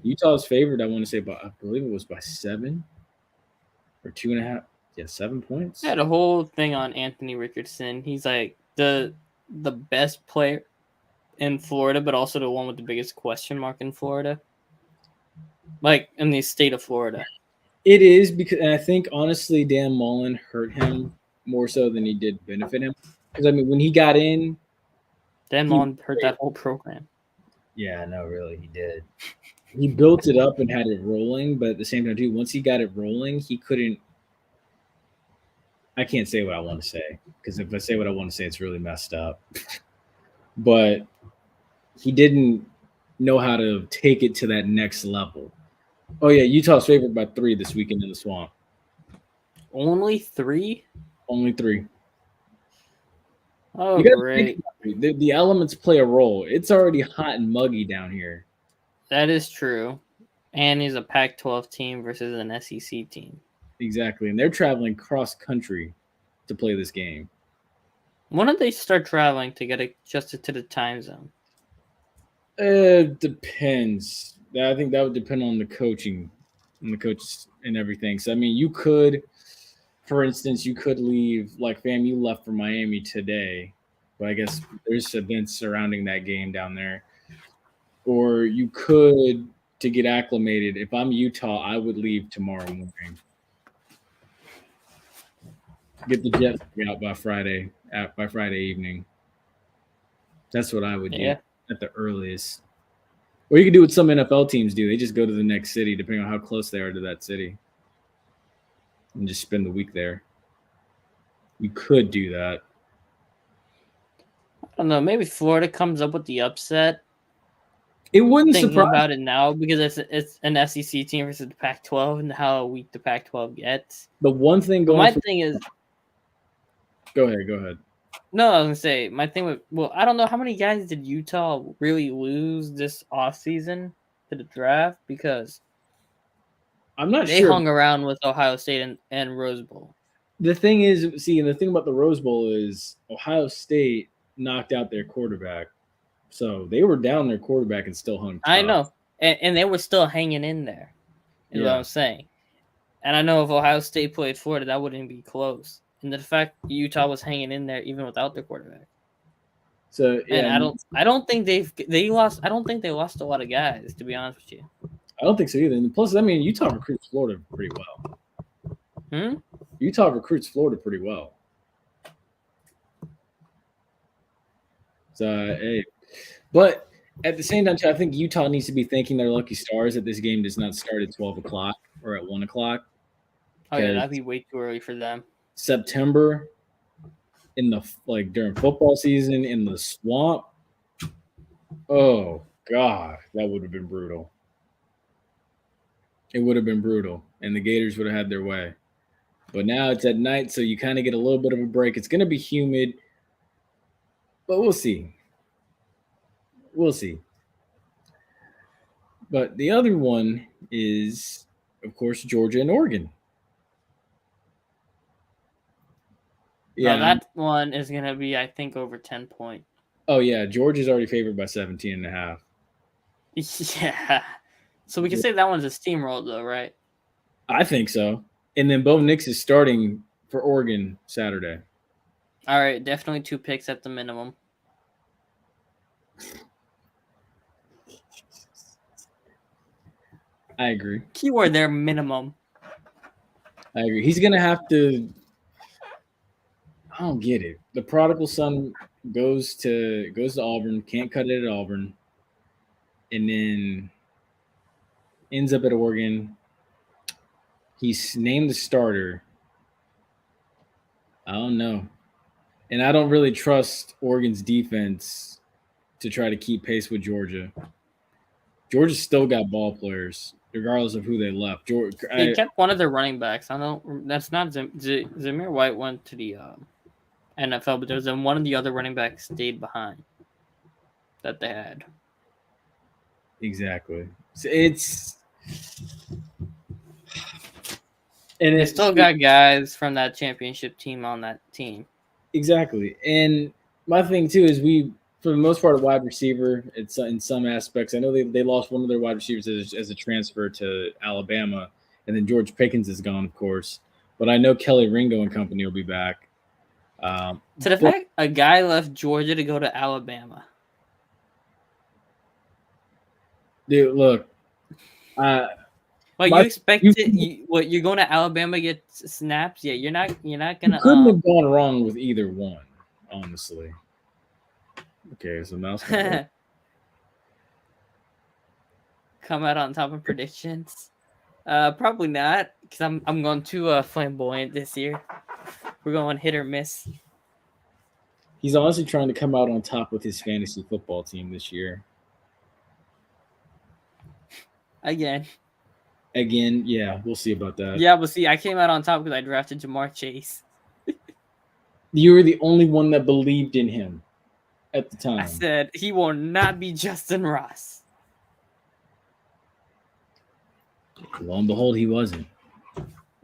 Utah's favored, I want to say, I believe it was by 7 or 2.5. Yeah, 7 points. I had a whole thing on Anthony Richardson. He's like the best player in Florida, but also the one with the biggest question mark in Florida. Like, in the state of Florida. It is, because, and I think, honestly, Dan Mullen hurt him more so than he did benefit him. Because, I mean, when he got in, Dan Mullen hurt that whole program. Yeah, no, really, he did. He built it up and had it rolling, but at the same time, too, once he got it rolling, he couldn't. I can't say what I want to say, because if I say what I want to say, it's really messed up. But he didn't know how to take it to that next level. Oh, yeah, Utah's favored by 3 this weekend in the Swamp. Only 3? Only 3. Oh, You got to great. think about it. The elements play a role. It's already hot and muggy down here. That is true. And he's a Pac-12 team versus an SEC team. Exactly, and they're traveling cross country to play this game. When did they start traveling to get adjusted to the time zone? Depends. I think that would depend on the coaching, and the coaches and everything. So I mean, you could, for instance, you could leave like fam. You left for Miami today, but I guess there's events surrounding that game down there. Or you could to get acclimated. If I'm Utah, I would leave tomorrow morning. Get the jet out by Friday evening. That's what I would do Yeah. at the earliest. Or you can do what some NFL teams do. They just go to the next city, depending on how close they are to that city, and just spend the week there. You could do that. I don't know. Maybe Florida comes up with the upset. It wouldn't Thinking surprise. about it now because it's an SEC team versus the Pac-12 and how weak the Pac-12 gets. The one thing But going. my thing is, Go ahead. no, I was gonna say my thing with I don't know how many guys did Utah really lose this offseason to the draft because I'm not they sure. hung around with Ohio State and Rose Bowl. The thing is, see, and the thing about the Rose Bowl is Ohio State knocked out their quarterback, so they were down their quarterback and still hung. I tough. know, and they were still hanging in there. Is what Yeah. I'm saying. And I know if Ohio State played Florida, that wouldn't be close. And the fact Utah was hanging in there even without their quarterback. So And yeah, I don't think they lost. I don't think they lost a lot of guys, to be honest with you. I don't think so either. And plus, I mean, Utah recruits Florida pretty well. Utah recruits Florida pretty well. So, hey, but at the same time, too, I think Utah needs to be thanking their lucky stars that this game does not start at 12 o'clock or at 1 o'clock. Oh yeah, that'd be way too early for them. September in the during football season in the swamp. Oh God, that would have been brutal. It would have been brutal, and the Gators would have had their way. But now it's at night, so you kind of get a little bit of a break. It's going to be humid, but we'll see. We'll see. But the other one is, of course, Georgia and Oregon. Yeah, that one is gonna be, I think, over 10 points. Oh yeah, Georgia's already favored by 17.5. Yeah. So we can say that one's a steamroll, though, right? I think so. And then Bo Nix is starting for Oregon Saturday. All right, definitely 2 picks at the minimum. I agree. Keyword there, minimum. I agree. He's gonna have to. I don't get it. The prodigal son goes to Auburn, can't cut it at Auburn, and then ends up at Oregon. He's named the starter. I don't know. And I don't really trust Oregon's defense to try to keep pace with Georgia. Georgia's still got ball players, regardless of who they left. They kept one of their running backs. I don't. That's not Zamir White went to the NFL, but there's one of the other running backs stayed behind that they had. Exactly. So it's and they still got guys from that championship team on that team. Exactly. And my thing too is we, for the most part, a wide receiver. It's in some aspects. I know they lost one of their wide receivers as a transfer to Alabama, and then George Pickens is gone, of course. But I know Kelly Ringo and company will be back. To the fact a guy left Georgia to go to Alabama. Dude, look. Well, you expect it? You're going to Alabama get snaps? Yeah, you're not gonna. Couldn't have gone wrong with either one, honestly. Okay, so mouse. Come out on top of predictions? Probably not, because I'm going too flamboyant this year. We're going hit or miss. He's honestly trying to come out on top with his fantasy football team this year. Again, yeah, we'll see about that. Yeah, but see, I came out on top because I drafted Jamar Chase. You were the only one that believed in him at the time. I said he will not be Justin Ross. Lo and behold, he wasn't.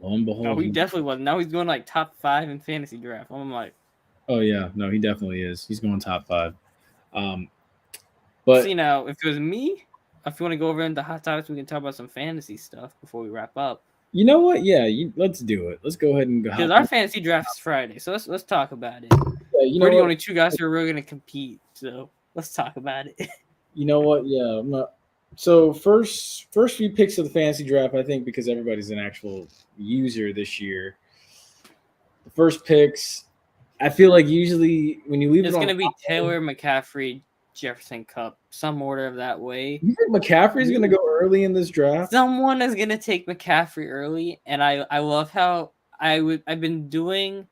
Lo and behold, No, he definitely wasn't. Now he's going like top 5 in fantasy draft. I'm like, oh yeah, no, he definitely is. He's going top 5. But see now, if it was me, if you want to go over into hot topics, we can talk about some fantasy stuff before we wrap up. you know what? Yeah, let's do it. Let's go ahead and go. Because our fantasy draft is Friday, so let's talk about it. Yeah, you know We're the what? only 2 guys who are really going to compete, so let's talk about it. You know what? Yeah. So first few picks of the fantasy draft, I think, because everybody's an actual user this year. The first picks, I feel like usually when you leave It's it on going to be Taylor, McCaffrey, Jefferson, Kupp, some order of that way. You think McCaffrey's going to go early in this draft? Someone is going to take McCaffrey early, and I love how I've been doing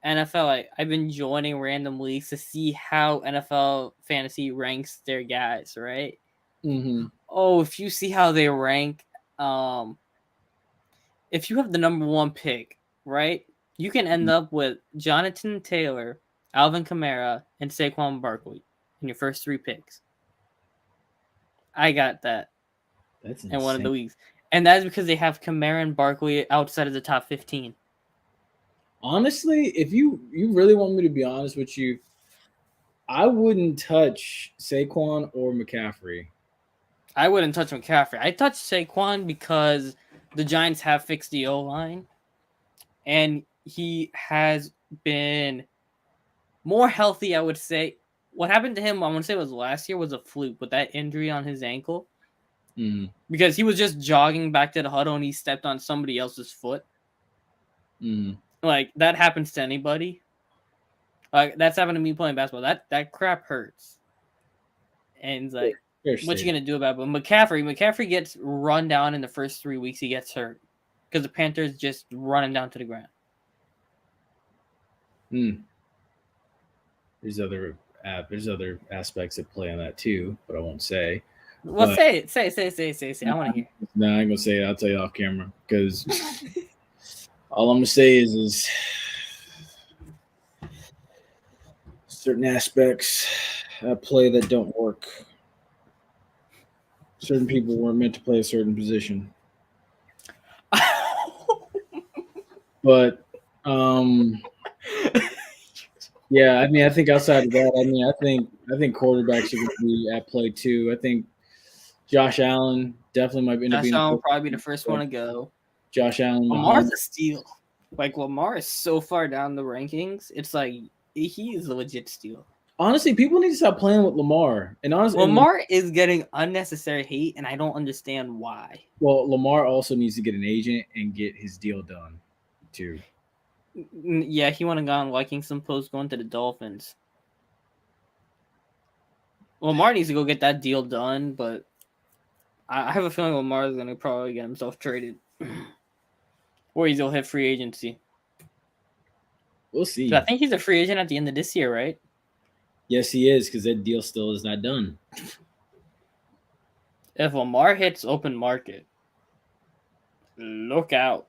NFL. I've been joining random leagues to see how NFL fantasy ranks their guys, right? Mm-hmm. Oh, if you see how they rank, if you have the number 1 pick, right, you can end up with Jonathan Taylor, Alvin Kamara, and Saquon Barkley in your first 3 picks. I got that. That's in one of the leagues. And that is because they have Kamara and Barkley outside of the top 15. Honestly, if you really want me to be honest with you, I wouldn't touch Saquon or McCaffrey. I wouldn't touch McCaffrey. I touch Saquon because the Giants have fixed the O-line. And he has been more healthy, I would say. What happened to him, I want to say it was last year, was a fluke with that injury on his ankle. Mm. Because he was just jogging back to the huddle and he stepped on somebody else's foot. Mm. Like, that happens to anybody. Like, that's happened to me playing basketball. That crap hurts. And it's like, what you gonna do about it? But McCaffrey gets run down in the first 3 weeks he gets hurt. Because the Panthers just run him down to the ground. There's other aspects at play on that too, but I won't say. Well, But- say it. Say I want to hear. No, I ain't gonna say it. I'll tell you off camera because all I'm gonna say is certain aspects at play that don't work. Certain people weren't meant to play a certain position. But yeah, I mean, I think outside of that, I think quarterbacks are going to be at play too. I think Josh Allen definitely might end up Josh being Allen will probably be the first one to go. Josh Allen. Lamar's a steal. Like, Lamar is so far down the rankings. It's like he is a legit steal. Honestly, people need to stop playing with Lamar. And honestly, Lamar is getting unnecessary hate, and I don't understand why. well, Lamar also needs to get an agent and get his deal done too. Yeah, he went and gone liking some posts going to the Dolphins. Lamar needs to go get that deal done, but I have a feeling Lamar is going to probably get himself traded. Or he'll hit free agency. We'll see. So I think he's a free agent at the end of this year, right? Yes, he is, because that deal still is not done. If Lamar hits open market, look out.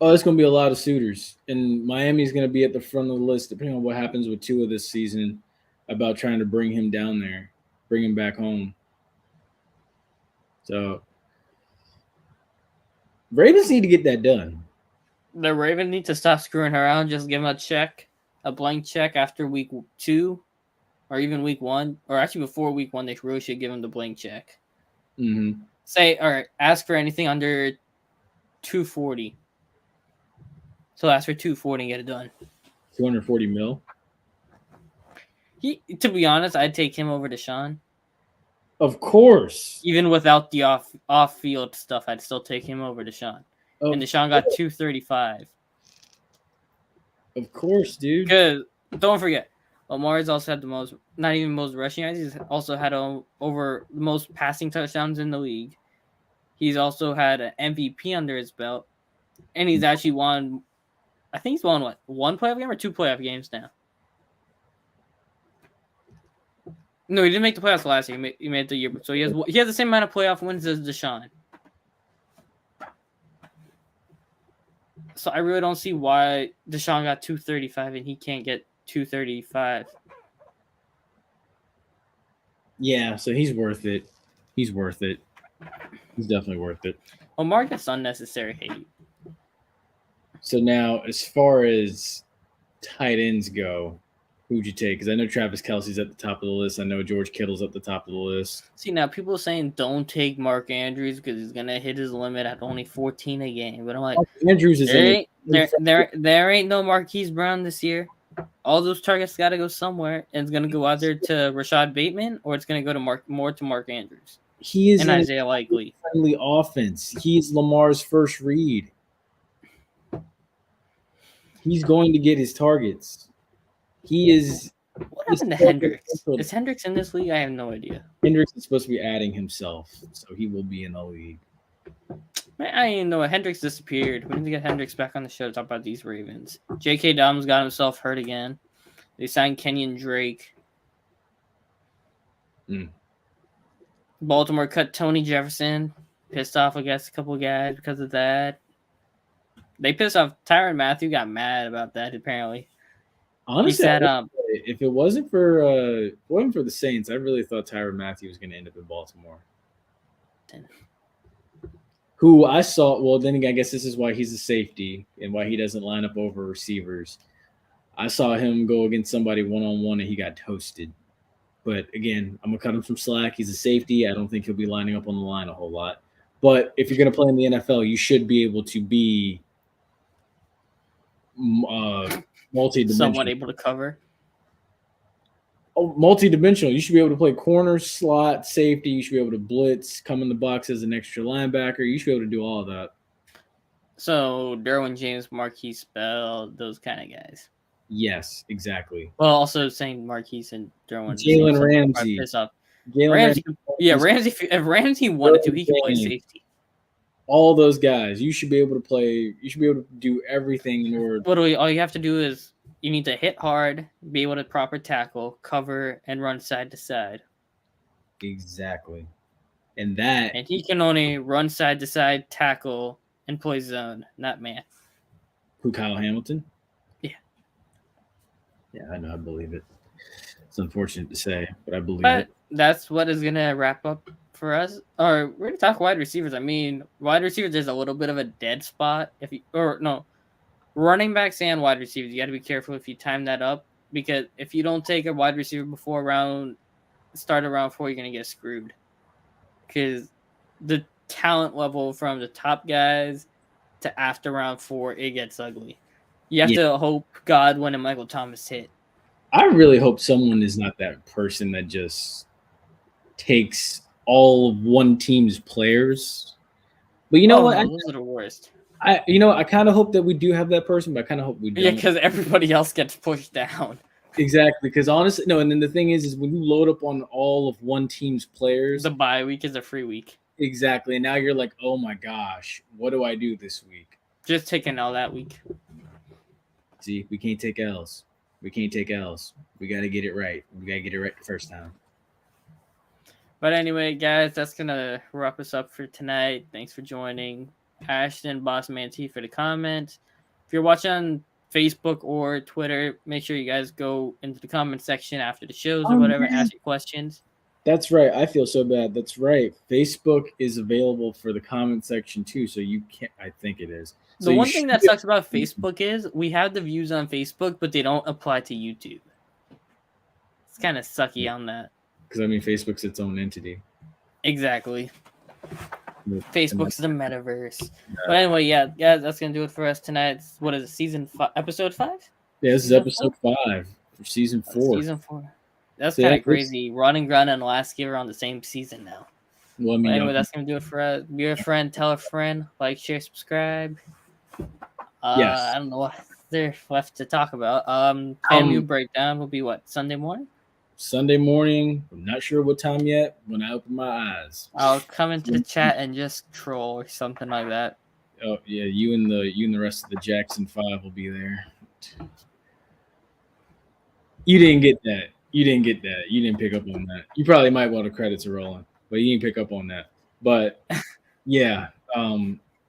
Oh, it's going to be a lot of suitors. And Miami's going to be at the front of the list, depending on what happens with Tua this season, about trying to bring him down there, bring him back home. So, Ravens need to get that done. The Ravens need to stop screwing around. Just give him a check, a blank check after week 2, or even week 1, or actually before week 1. They really should give him the blank check. Mm-hmm. Say, all right, ask for anything under 240. So ask for 240 and get it done. 240 mil. To be honest, I'd take him over Deshaun. Of course. Even without the off-field stuff, I'd still take him over Deshaun. And Deshaun got 235. Of course, dude. Because don't forget, Lamar's also had the most, not even most rushing yards. He's also had over the most passing touchdowns in the league. He's also had an MVP under his belt, and he's actually won. I think he's won what, 1 playoff game or 2 playoff games now. No, he didn't make the playoffs last year. He made it the year, so he has the same amount of playoff wins as Deshaun. So I really don't see why Deshaun got 235 and he can't get 235. Yeah, so he's worth it. He's worth it. He's definitely worth it. Well, Mark gets unnecessary hate. So now, as far as tight ends go, who'd you take? Because I know Travis Kelce's at the top of the list. I know George Kittle's at the top of the list. See, now people are saying don't take Mark Andrews because he's going to hit his limit at only 14 a game. But I'm like, Andrews is there ain't no Marquise Brown this year. All those targets got to go somewhere. And it's going to go either to Rashad Bateman or it's going to go to Mark Andrews. He is and in Isaiah Likely. Friendly offense. He's Lamar's first read. He's going to get his targets. He is. What happened to Hendricks? Is Hendricks in this league? I have no idea. Hendricks is supposed to be adding himself, so he will be in the league. Man, I didn't know Hendricks disappeared. We need to get Hendricks back on the show to talk about these Ravens. J.K. Dobbins got himself hurt again. They signed Kenyon Drake. Baltimore cut Tony Jefferson. Pissed off, I guess, a couple guys because of that. They pissed off. Tyrann Mathieu got mad about that, apparently. Honestly, he said, if it wasn't for the Saints, I really thought Tyrann Mathieu was going to end up in Baltimore. Who I saw, well, then again, I guess this is why he's a safety and why he doesn't line up over receivers. I saw him go against somebody one-on-one and he got toasted. But again, I'm going to cut him some slack. He's a safety. I don't think he'll be lining up on the line a whole lot. But if you're going to play in the NFL, you should be able to be multi-dimensional. Somewhat able to cover. Oh, multi-dimensional. You should be able to play corner, slot, safety. You should be able to blitz, come in the box as an extra linebacker. You should be able to do all of that. So Derwin James, Marquise Bell, those kind of guys. Yes, exactly. Well, also saying Marquise and Derwin. Jalen Ramsey. Ramsey. If Ramsey wanted to, he could play safety. All those guys, you should be able to play. You should be able to do everything in order. All you have to do is you need to hit hard, be able to proper tackle, cover, and run side to side. Exactly. And he can only run side to side, tackle, and play zone, not man. Who, Kyle Hamilton? Yeah. Yeah, I know. I believe it. It's unfortunate to say, but I believe it. That's what is going to wrap up for us. Or we're going to talk wide receivers. I mean, wide receivers, there's a little bit of a dead spot. Running backs and wide receivers, you got to be careful if you time that up, because if you don't take a wide receiver before start around 4, you're going to get screwed. Because the talent level from the top guys to after round 4, it gets ugly. You have to hope Godwin and Michael Thomas hit. I really hope someone is not that person that just takes all of one team's players. But you know what? Those are the worst. I kind of hope that we do have that person, but I kind of hope we don't. Yeah, because everybody else gets pushed down. Exactly, because honestly, no. And then the thing is when you load up on all of one team's players, the bye week is a free week. Exactly, and now you're like, oh my gosh, what do I do this week? Just take an L that week. See, we can't take L's. We can't take L's. We got to get it right. We got to get it right the first time. But anyway, guys, that's going to wrap us up for tonight. Thanks for joining. Ashton, Bossman T for the comments. If you're watching on Facebook or Twitter, make sure you guys go into the comment section after the shows or whatever, ask your questions. That's right. I feel so bad. That's right. Facebook is available for the comment section too, so you can't. I think it is. So the one thing that sucks about Facebook is we have the views on Facebook, but they don't apply to YouTube. It's kind of sucky on that. Because I mean, Facebook's its own entity. Exactly. Facebook's the metaverse. But anyway, yeah, that's gonna do it for us tonight. What is it, episode 5? Yeah, this is episode 5 for season 4. Season 4. That's kind of crazy. Run and Gun and Last Giver on the same season now. Well, I mean, anyway, that's gonna do it for us. Be a friend, tell a friend, like, share, subscribe. Yes. I don't know what there's left to talk about. FAMU breakdown will be what, Sunday morning? Sunday morning. I'm not sure what time yet. When I open my eyes, I'll come into the chat and just troll or something like that. Oh yeah, you and the rest of the Jackson 5 will be there. You didn't get that. You didn't pick up on that. You probably might while the credits are rolling, but you didn't pick up on that. But yeah,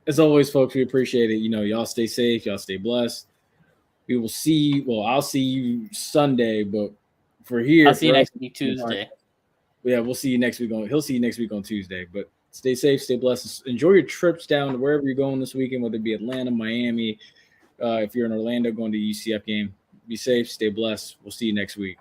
as always, folks, we appreciate it. Y'all stay safe. Y'all stay blessed. We will see. Well, I'll see you Sunday, but for here, I'll see you for us- next week, Tuesday. Yeah, we'll see you next week he'll see you next week on Tuesday. But stay safe, stay blessed. Enjoy your trips down to wherever you're going this weekend, whether it be Atlanta, Miami. If you're in Orlando going to the UCF game, be safe, stay blessed. We'll see you next week.